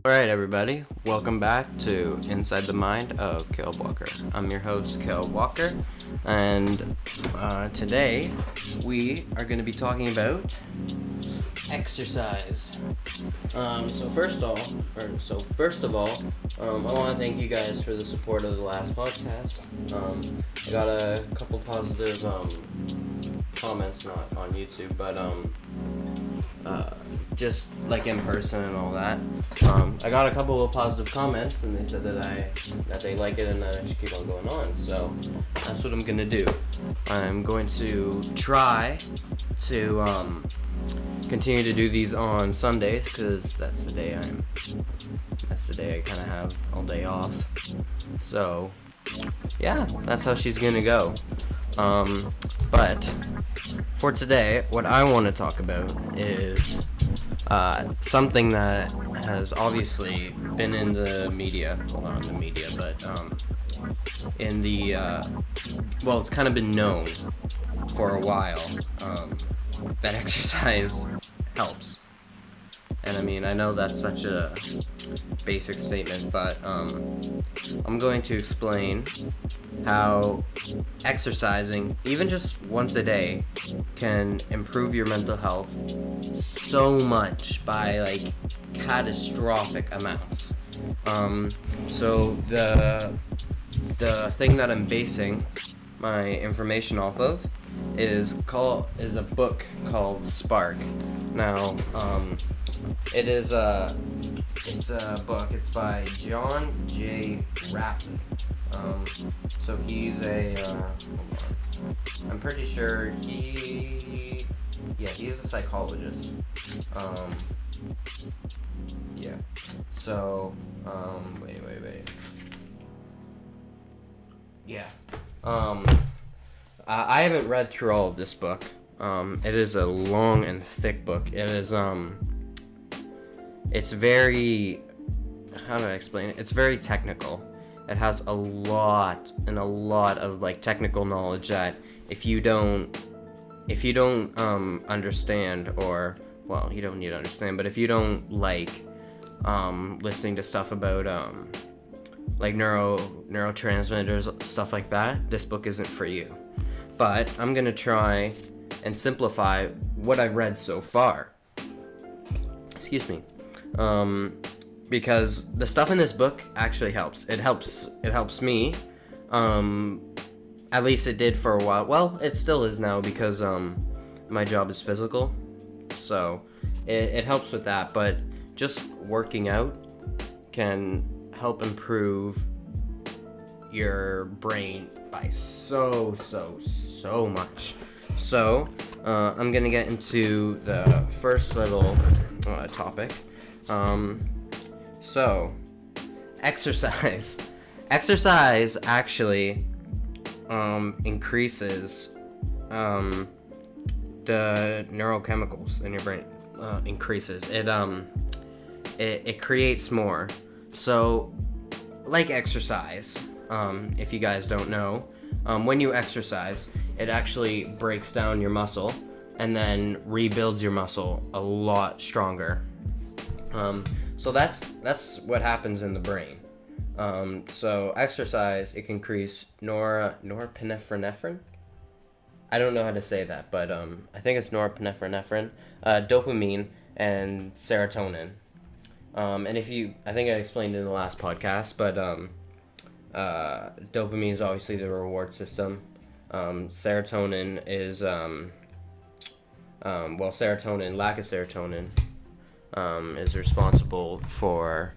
Alright, everybody, welcome back to Inside the Mind of Caleb Walker. I'm your host, Caleb Walker, and today we are going to be talking about exercise. So first of all, I want to thank you guys for the support of the last podcast. I got a couple positive comments, not on YouTube, but just like in person and all that. I got a couple of positive comments, and they said that they like it and that I should keep on going on. So that's what I'm gonna do. I'm going to try to continue to do these on Sundays because that's the day I kind of have all day off. So yeah, that's how she's gonna go. But for today, what I want to talk about is something that has obviously been in the media, well, not in the media, but in the, it's kind of been known for a while that exercise helps. And I mean, I know that's such a basic statement, but I'm going to explain how exercising, even just once a day, can improve your mental health so much by like catastrophic amounts. So the thing that I'm basing my information off of is a book called Spark. Now, it's a book. It's by John J. Rapley. So he's I'm pretty sure he is a psychologist. Yeah. So, wait. Yeah. I haven't read through all of this book. It is a long and thick book. It is, it's very, how do I explain it? It's very technical. It has a lot of like technical knowledge that if you don't understand, or, well, you don't need to understand, but if you don't like listening to stuff about like neurotransmitters, stuff like that, this book isn't for you. But I'm gonna try and simplify what I've read so far. Excuse me. Because the stuff in this book actually helps. It helps me. At least it did for a while. Well, it still is now because my job is physical. So it helps with that. But just working out can help improve your brain by so much. So I'm gonna get into the first little topic. So exercise actually increases the neurochemicals in your brain. Increases it. It creates more. So like exercise, if you guys don't know, when you exercise, it actually breaks down your muscle and then rebuilds your muscle a lot stronger. So that's what happens in the brain. So exercise, it can increase norepinephrine. I don't know how to say that, but I think it's norepinephrine, dopamine, and serotonin. And I think I explained in the last podcast, but dopamine is obviously the reward system. Serotonin is lack of serotonin is responsible for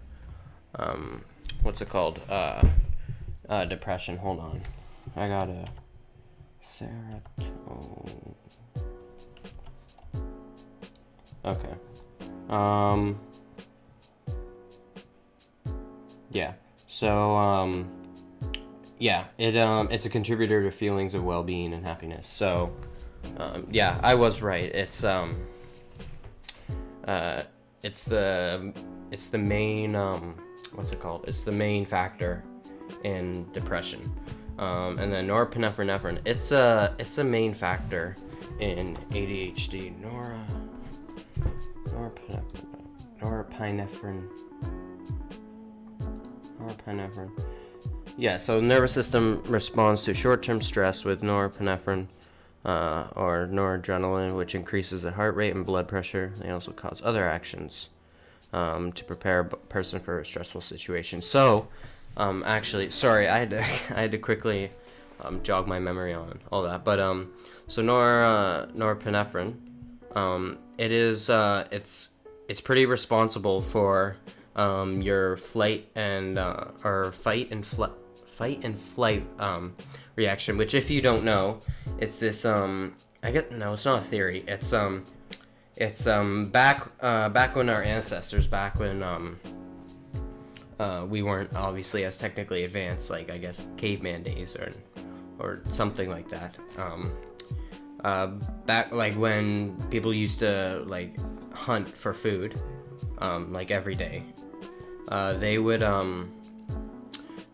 what's it called? Depression. Hold on, I got a serotonin. Okay. Yeah. So it's a contributor to feelings of well-being and happiness. So yeah, I was right. It's the main what's it called? It's the main factor in depression. And then norepinephrine, it's a main factor in ADHD. Norepinephrine. Norepinephrine. Yeah, so nervous system responds to short-term stress with norepinephrine or noradrenaline, which increases the heart rate and blood pressure. They also cause other actions to prepare a person for a stressful situation. So, actually, sorry, I had to quickly jog my memory on all that. But so norepinephrine, it's pretty responsible for your flight and or fight and flight reaction. Which, if you don't know, it's this it's not a theory. It's back when our ancestors, back when we weren't obviously as technically advanced, like I guess caveman days or something like that. Back like when people used to like hunt for food, like every day, they would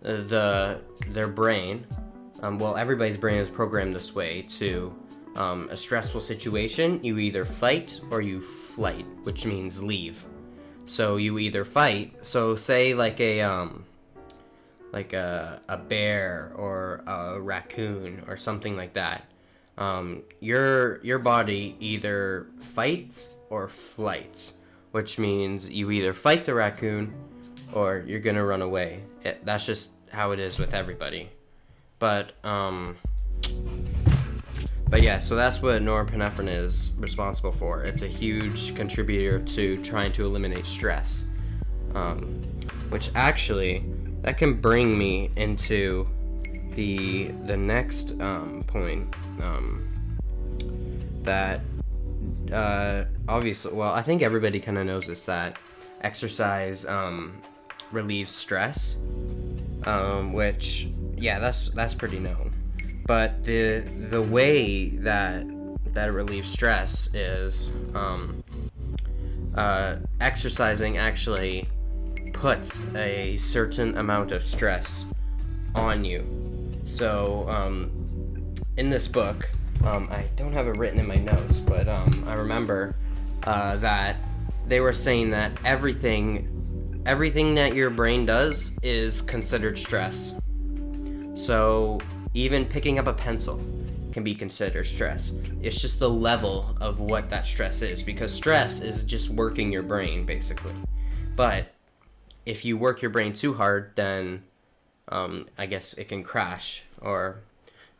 their brain, well, everybody's brain is programmed this way to a stressful situation. You either fight or you flight, which means leave. So you either fight. So say like a bear or a raccoon or something like that. Your body either fights or flights, which means you either fight the raccoon or you're gonna run away. That's just how it is with everybody. But yeah, so that's what norepinephrine is responsible for. It's a huge contributor to trying to eliminate stress, which actually that can bring me into the next point, that obviously, well, I think everybody kind of knows this, that exercise relieves stress, which, yeah, that's pretty known. But the way that it relieves stress is exercising actually puts a certain amount of stress on you. So in this book, I don't have it written in my notes, but I remember that they were saying that everything that your brain does is considered stress. So even picking up a pencil can be considered stress. It's just the level of what that stress is, because stress is just working your brain, basically. But if you work your brain too hard, then I guess it can crash, or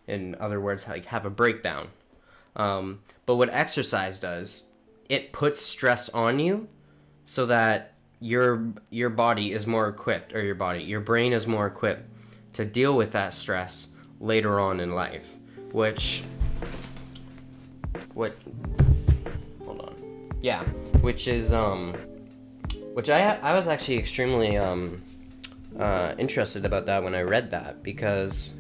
in other words, like have a breakdown. But what exercise does, it puts stress on you so that your body is more equipped, or your brain is more equipped to deal with that stress later on in life, which is which I was actually extremely interested about that when I read that, because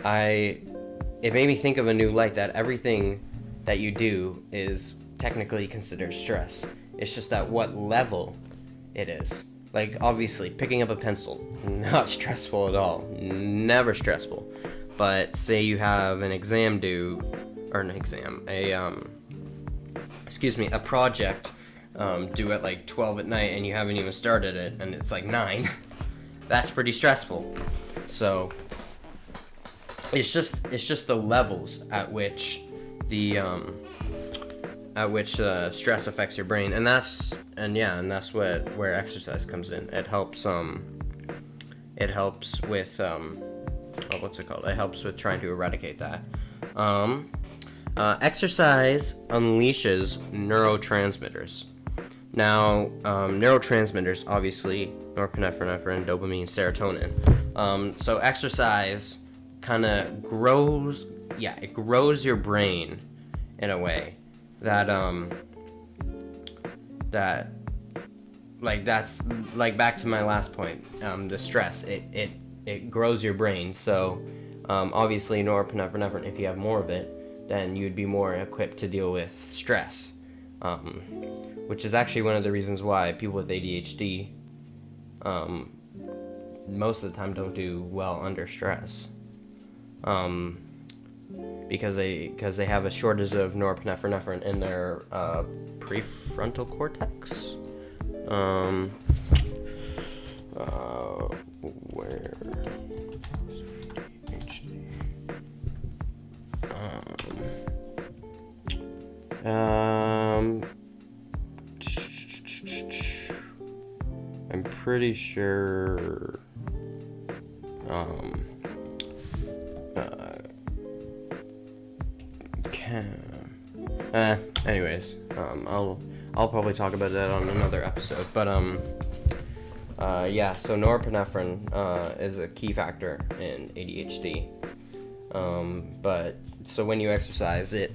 it made me think of a new light, that everything that you do is technically considered stress. It's just at what level it is. Like, obviously, picking up a pencil, not stressful at all. Never stressful. But say you have an exam due, or a project due at like 12 at night, and you haven't even started it, and it's like 9. That's pretty stressful. So it's just the levels at which the stress affects your brain, and that's where exercise comes in. It helps with It helps with trying to eradicate that. Exercise unleashes neurotransmitters. Now, neurotransmitters, obviously, norepinephrine, dopamine, serotonin. So exercise kind of grows your brain in a way that that's like, back to my last point, the stress, it grows your brain. So obviously norepinephrine, if you have more of it, then you'd be more equipped to deal with stress, which is actually one of the reasons why people with ADHD most of the time don't do well under stress, because they have a shortage of norepinephrine in their prefrontal cortex. I'm pretty sure. Anyways, I'll probably talk about that on another episode. But yeah. So norepinephrine is a key factor in ADHD. But so when you exercise, it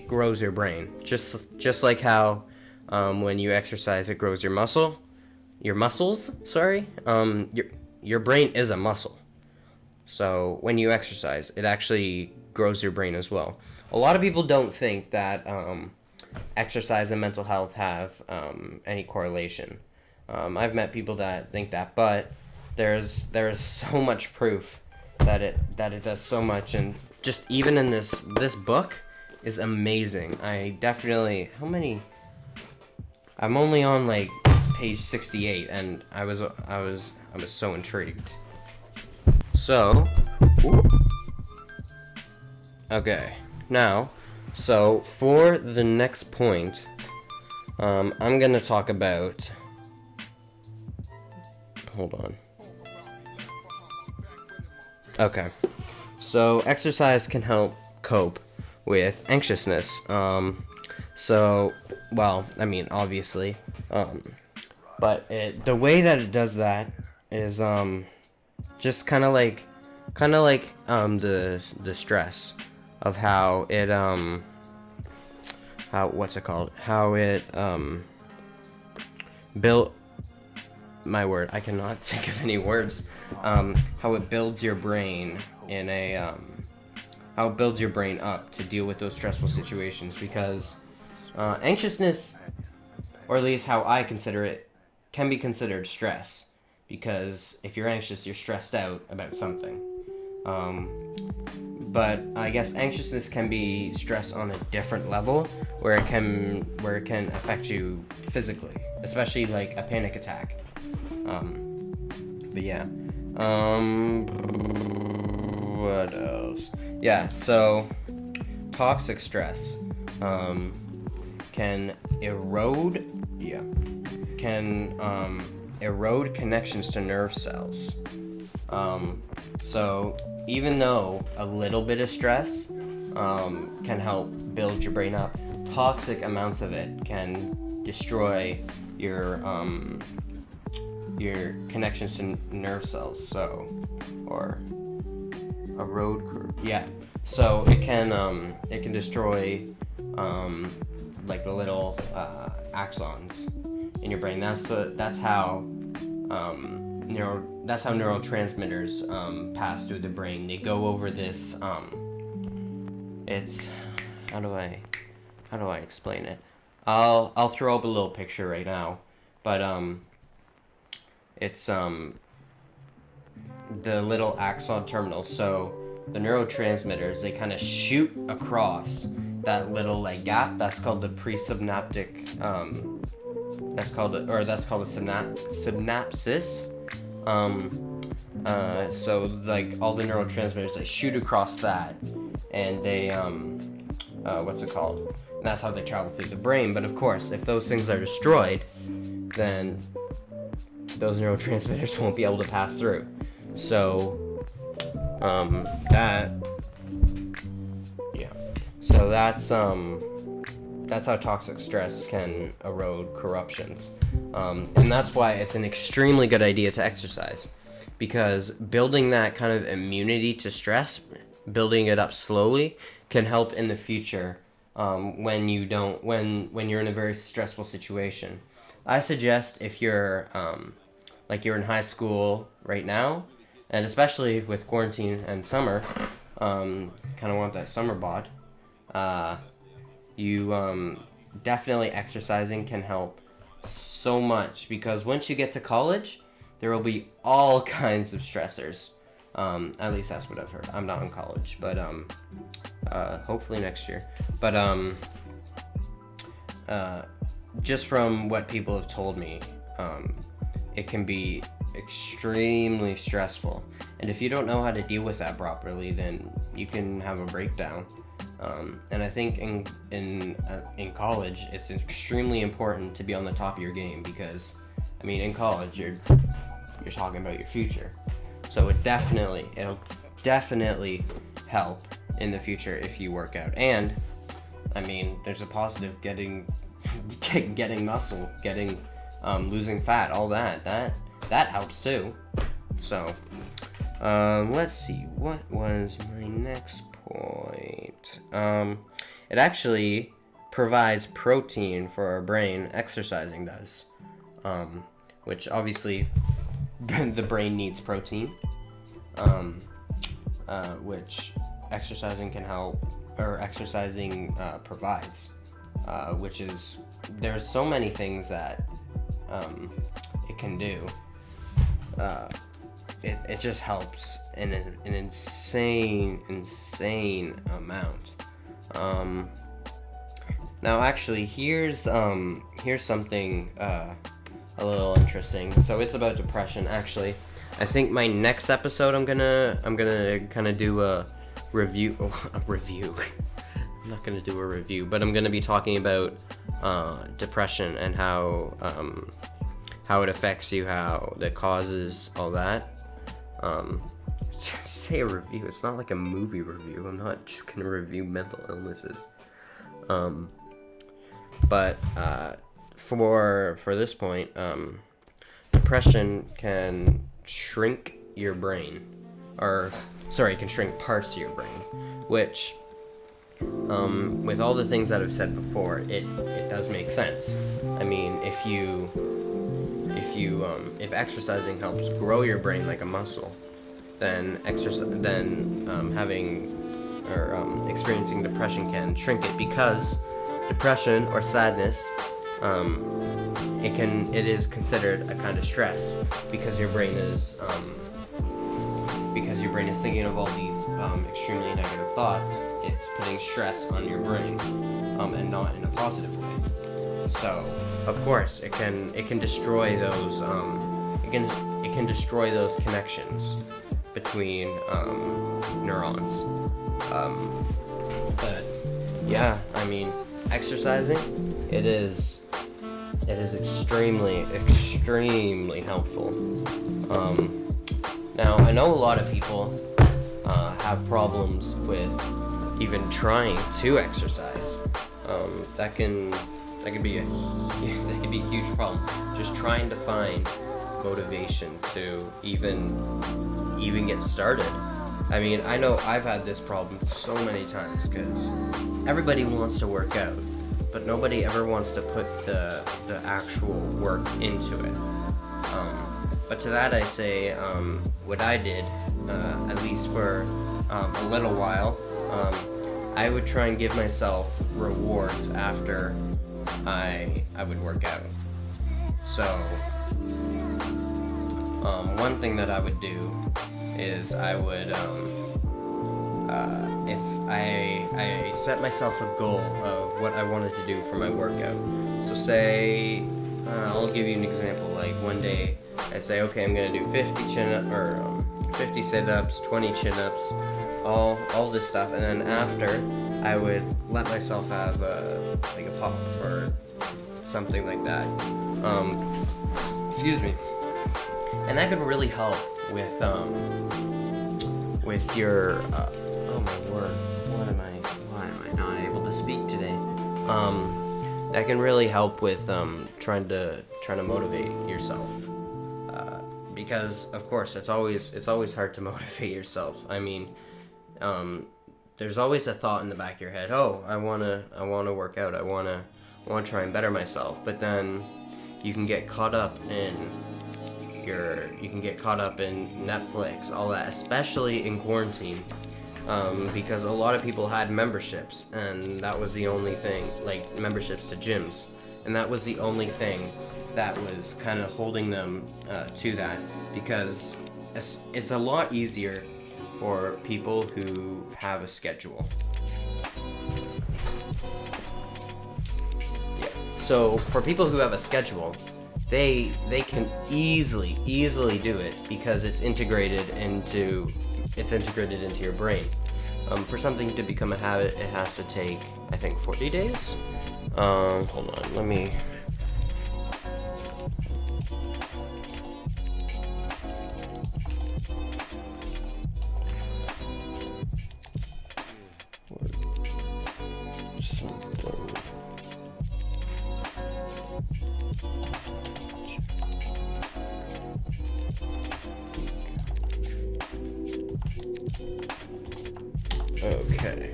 grows your brain, just like how when you exercise, it grows your muscles. Sorry. Your brain is a muscle. So when you exercise, it actually grows your brain as well. A lot of people don't think that exercise and mental health have any correlation. I've met people that think that, but there's so much proof that it does so much, and just even in this book is amazing. I definitely I'm only on like page 68, and I was so intrigued. So, okay, now, so for the next point, I'm gonna talk about. Hold on. Okay, so exercise can help cope with anxiousness. Obviously, but the way that it does that is just kind of like the stress of how it built. My word, I cannot think of any words. How it builds your brain how it builds your brain up to deal with those stressful situations, because anxiousness, or at least how I consider it, can be considered stress, because if you're anxious, you're stressed out about something. But I guess anxiousness can be stress on a different level, where it can affect you physically, especially like a panic attack. But yeah. What else? Yeah, so toxic stress can erode connections to nerve cells. So even though a little bit of stress can help build your brain up, toxic amounts of it can destroy your connections to nerve cells. So, or erode. Yeah. So it can destroy like the little axons in your brain. That's how neurotransmitters pass through the brain. They go over this. It's how do I explain it? I'll throw up a little picture right now, but it's the little axon terminal. So the neurotransmitters, they kind of shoot across that little like gap. That's called the presynaptic. That's called a synapsis. So like all the neurotransmitters, they shoot across that, and they what's it called? And that's how they travel through the brain. But of course, if those things are destroyed, then those neurotransmitters won't be able to pass through. So that's how toxic stress can erode corruptions. And that's why it's an extremely good idea to exercise, because building that kind of immunity to stress, building it up slowly, can help in the future when you're in a very stressful situation. I suggest if you're you're in high school right now, and especially with quarantine and summer, kind of want that summer bod, you definitely exercising can help so much, because once you get to college, there will be all kinds of stressors. At least that's what I've heard. I'm not in college, but hopefully next year. But just from what people have told me, it can be extremely stressful, and if you don't know how to deal with that properly, then you can have a breakdown. And I think in college, it's extremely important to be on the top of your game, because I mean, in college, you're talking about your future, so it'll definitely help in the future if you work out. And I mean, there's a positive getting muscle, losing fat, all that helps too. So let's see, what was my next point? It actually provides protein for our brain. Exercising does, which obviously the brain needs protein, which exercising can help, or exercising provides, which is, there's so many things that it can do. It just helps in an insane amount. Now actually, here's something a little interesting. So it's about depression. Actually, I think my next episode I'm gonna kind of do a review. I'm not gonna do a review, but I'm gonna be talking about depression and how it affects you, how the causes, all that. Say a review. It's not like a movie review. I'm not just gonna review mental illnesses. But for this point, depression can shrink your brain, it can shrink parts of your brain, which, with all the things that I've said before, it does make sense. I mean, if exercising helps grow your brain like a muscle, then experiencing depression can shrink it, because depression or sadness, it is considered a kind of stress, because your brain is thinking of all these extremely negative thoughts. It's putting stress on your brain, and not in a positive way. So of course it can destroy those it can destroy those connections between neurons. But yeah, I mean, exercising, it is extremely helpful. Now I know a lot of people have problems with even trying to exercise. That can be a huge problem. Just trying to find motivation to even get started. I mean, I know I've had this problem so many times, because everybody wants to work out, but nobody ever wants to put the actual work into it. But to that I say, what I did, at least for a little while, I would try and give myself rewards after I would work out. So one thing that I would do is I would, if I set myself a goal of what I wanted to do for my workout. So say, I'll give you an example. Like one day I'd say, okay, I'm gonna do 50 sit-ups, 20 chin-ups, all this stuff, and then after I would let myself have like a pop or something like that. Excuse me. And that could really help with your oh my word, why am I not able to speak today? That can really help with trying to motivate yourself. Because of course it's always hard to motivate yourself. I mean, there's always a thought in the back of your head, oh, I wanna work out, I wanna try and better myself. But then you can get caught up in Netflix, all that, especially in quarantine, because a lot of people had memberships, and that was the only thing, like memberships to gyms, and that was the only thing that was kind of holding them to that, because it's a lot easier for people who have a schedule. Yeah. So for people who have a schedule, they can easily do it, because it's integrated into your brain. For something to become a habit, it has to take, I think, 40 days. Hold on, let me Okay.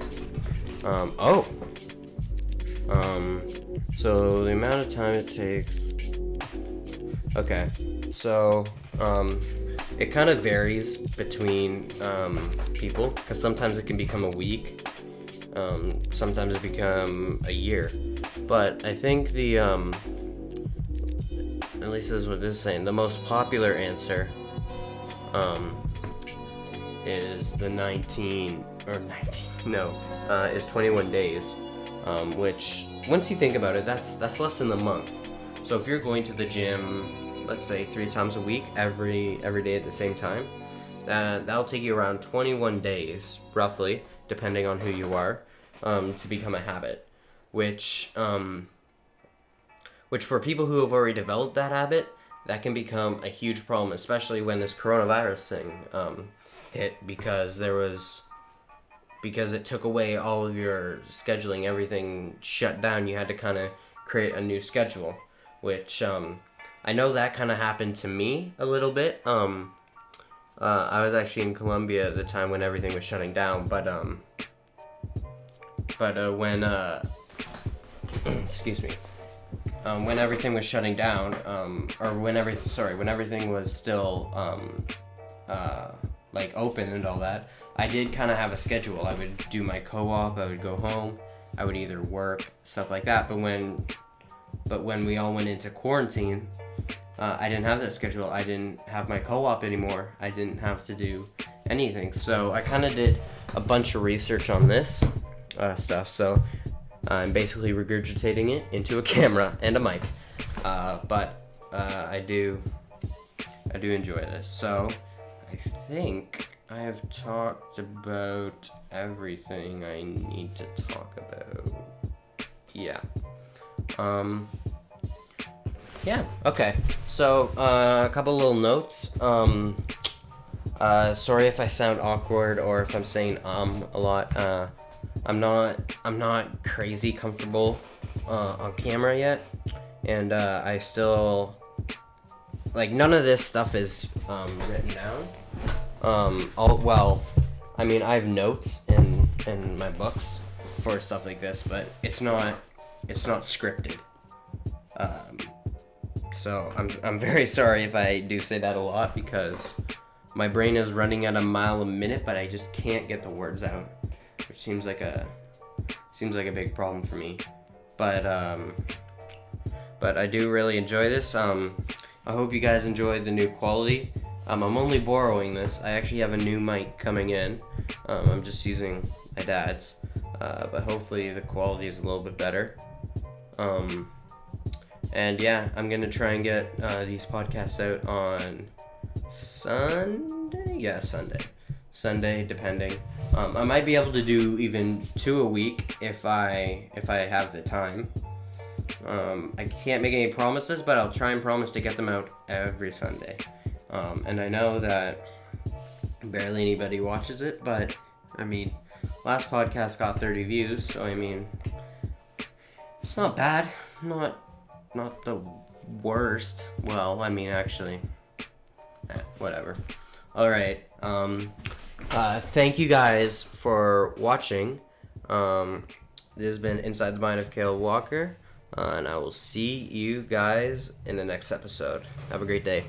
So the amount of time it takes. Okay. So, it kind of varies between people, because sometimes it can become a week. Sometimes it become a year. But I think the at least this is what this is saying. The most popular answer is the 21 days, which once you think about it, that's less than a month. So if you're going to the gym, let's say 3 times a week, every day at the same time, that'll take you around 21 days, roughly, depending on who you are, to become a habit, which for people who have already developed that habit, that can become a huge problem, especially when this coronavirus thing hit, because it took away all of your scheduling, everything shut down. You had to kind of create a new schedule, which I know that kind of happened to me a little bit. I was actually in Colombia at the time when everything was shutting down, but when excuse me, when everything was shutting down, or when everything was still like open and all that, I did kind of have a schedule. I would do my co-op, I would go home, I would either work, stuff like that. But when we all went into quarantine, I didn't have that schedule. I didn't have my co-op anymore. I didn't have to do anything. So I kind of did a bunch of research on this stuff. So I'm basically regurgitating it into a camera and a mic. But I do enjoy this. So I think I have talked about everything I need to talk about. Yeah. Yeah, okay. So, a couple little notes. Sorry if I sound awkward or if I'm saying a lot. I'm not crazy comfortable on camera yet. And I still, like, none of this stuff is written down. I mean, I have notes in my books for stuff like this, but it's not scripted. So I'm very sorry if I do say that a lot, because my brain is running at a mile a minute, but I just can't get the words out, which seems like a big problem for me. But I do really enjoy this. I hope you guys enjoyed the new quality. I'm only borrowing this. I actually have a new mic coming in. I'm just using my dad's, but hopefully the quality is a little bit better. And yeah, I'm gonna try and get these podcasts out on Sunday. Yeah, Sunday, depending. I might be able to do even 2 a week if I have the time. I can't make any promises, but I'll try and promise to get them out every Sunday. And I know that barely anybody watches it, but I mean, last podcast got 30 views, so I mean, it's not bad. Not the worst. Well, I mean, actually, whatever. All right. Thank you guys for watching. This has been Inside the Mind of Caleb Walker, and I will see you guys in the next episode. Have a great day.